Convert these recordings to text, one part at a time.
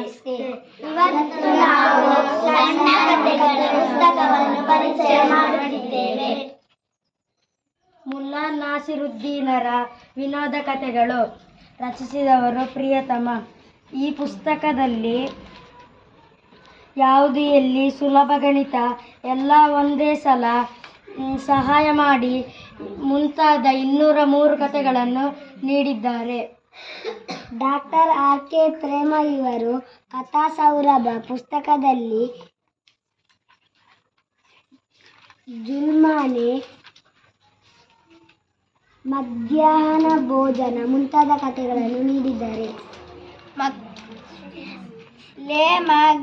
ನಮಸ್ತೆ. ಇವತ್ತು ನಾವು ಸಣ್ಣ ಕಥೆಗಳ ಪುಸ್ತಕವನ್ನು ಪರಿಚಯ ಮಾಡುತ್ತಿದ್ದೇವೆ. ಮುಲ್ಲಾ ನಾಸಿರುದ್ದೀನರ ವಿನೋದ ಕಥೆಗಳು. ರಚಿಸಿದವರು ಪ್ರಿಯತಮ. ಈ ಪುಸ್ತಕದಲ್ಲಿ ಯಾವುದು ಎಲ್ಲಿ ಸುಲಭ ಗಣಿತ, ಎಲ್ಲ ಒಂದೇ ಸಲ, ಸಹಾಯ ಮಾಡಿ ಮುಂತಾದ 203 ಕಥೆಗಳನ್ನು ನೀಡಿದ್ದಾರೆ. ಡಾಕ್ಟರ್ ಆರ್ ಕೆ ಪ್ರೇಮ ಇವರು ಕಥಾ ಸೌರಭ ಪುಸ್ತಕದಲ್ಲಿ ಜುಲ್ಮಾನೆ, ಮಧ್ಯಾಹ್ನ ಭೋಜನ ಮುಂತಾದ ಕಥೆಗಳನ್ನು ನೀಡಿದ್ದಾರೆ.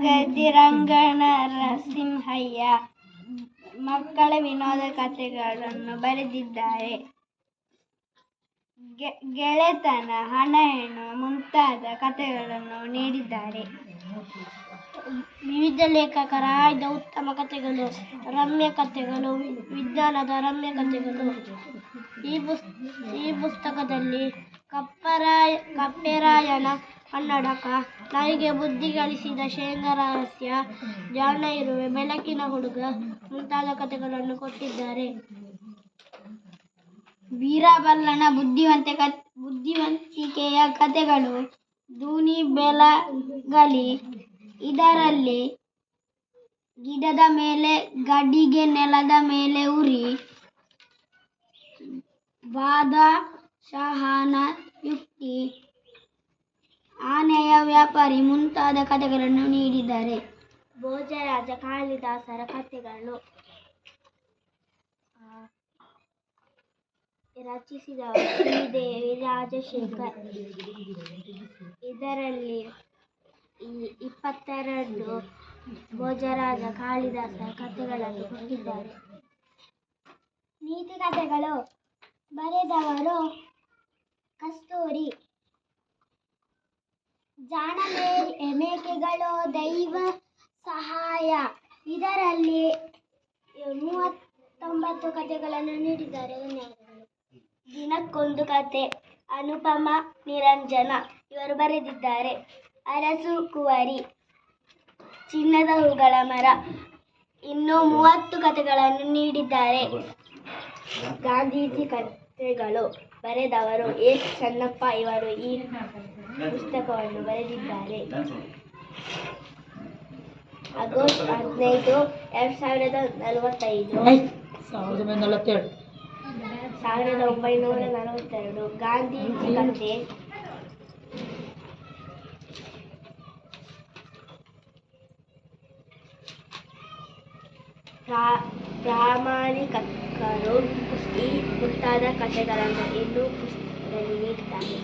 ಗದಿರಂಗಣ ನರಸಿಂಹಯ್ಯ ಮಕ್ಕಳ ವಿನೋದ ಕಥೆಗಳನ್ನು ಬರೆದಿದ್ದಾರೆ. ಗೆಳೆತನ, ಹಣ ಹೆಣ್ಣು ಮುಂತಾದ ಕಥೆಗಳನ್ನು ನೀಡಿದ್ದಾರೆ. ವಿವಿಧ ಲೇಖಕರ ಆಯ್ದ ಉತ್ತಮ ಕಥೆಗಳು, ರಮ್ಯ ಕಥೆಗಳು, ವಿಜ್ಞಾನದ ರಮ್ಯ ಕಥೆಗಳು. ಈ ಪುಸ್ತಕದಲ್ಲಿ ಕಪ್ಪೆರಾಯನ ಕನ್ನಡಕ, ನಾಯಿಗೆ ಬುದ್ಧಿ ಕಲಿಸಿದ ಶೇಂಗಾ ರಹಸ್ಯ, ಜಾಣ ಇರುವೆ, ಬೆಳಕಿನ ಹುಡುಗ ಮುಂತಾದ ಕಥೆಗಳನ್ನು ಕೊಟ್ಟಿದ್ದಾರೆ. ಬೀರಬಲ್ಲನ ಬುದ್ಧಿವಂತಿಕೆಯ ಕಥೆಗಳು, ದೂನಿ ಬೆಳಗಲಿ, ಇದರಲ್ಲಿ ಗಿಡದ ಮೇಲೆ ಗಡಿಗೆ, ನೆಲದ ಮೇಲೆ ಉರಿ, ಬಾದಶಾಹನ ಯುಕ್ತಿ, ಆನೆಯ ವ್ಯಾಪಾರಿ ಮುಂತಾದ ಕಥೆಗಳನ್ನು ನೀಡಿದ್ದಾರೆ. ಭೋಜರಾಜ ಕಾಳಿದಾಸರ ಕಥೆಗಳು. ರಚಿಸಿದವರು ಶ್ರೀದೇವಿ ರಾಜಶೇಖರ್. ಇದರಲ್ಲಿ 22 ಭೋಜರಾಜ ಕಾಳಿದಾಸರ ಕಥೆಗಳನ್ನು ಕೊಟ್ಟಿದ್ದಾರೆ. ನೀತಿ ಕಥೆಗಳು. ಬರೆದವರು ಕಸ್ತೂರಿ. ಜಾಣ ಮೇಕೆಗಳು, ದೈವ ಸಹಾಯ, ಇದರಲ್ಲಿ 39 ಕಥೆಗಳನ್ನು ನೀಡಿದ್ದಾರೆ. ಧನ್ಯವಾದಗಳು. ದಿನಕ್ಕೊಂದು ಕಥೆ. ಅನುಪಮ ನಿರಂಜನ ಇವರು ಬರೆದಿದ್ದಾರೆ. ಅರಸು ಕುವರಿ, ಚಿನ್ನದ ಹೂಗಳ ಮರ, ಇನ್ನೂ 30 ಕಥೆಗಳನ್ನು ನೀಡಿದ್ದಾರೆ. ಗಾಂಧೀಜಿ ಕಥೆಗಳು. ಬರೆದವರು ಎಸ್ ಚನ್ನಪ್ಪ ಇವರು ಈ ಪುಸ್ತಕವನ್ನು ಬರೆದಿದ್ದಾರೆ. ಆಗಸ್ಟ್ 15, 1942 ಗಾಂಧೀಜಿ ಕಥೆ. ಪ್ರಾಮಾಣಿಕರು ಈ ಮುಂತಾದ ಕಥೆಗಳನ್ನು ಇನ್ನೂ ಪುಸ್ತಕದಲ್ಲಿ ನೀಡಿದ್ದಾರೆ.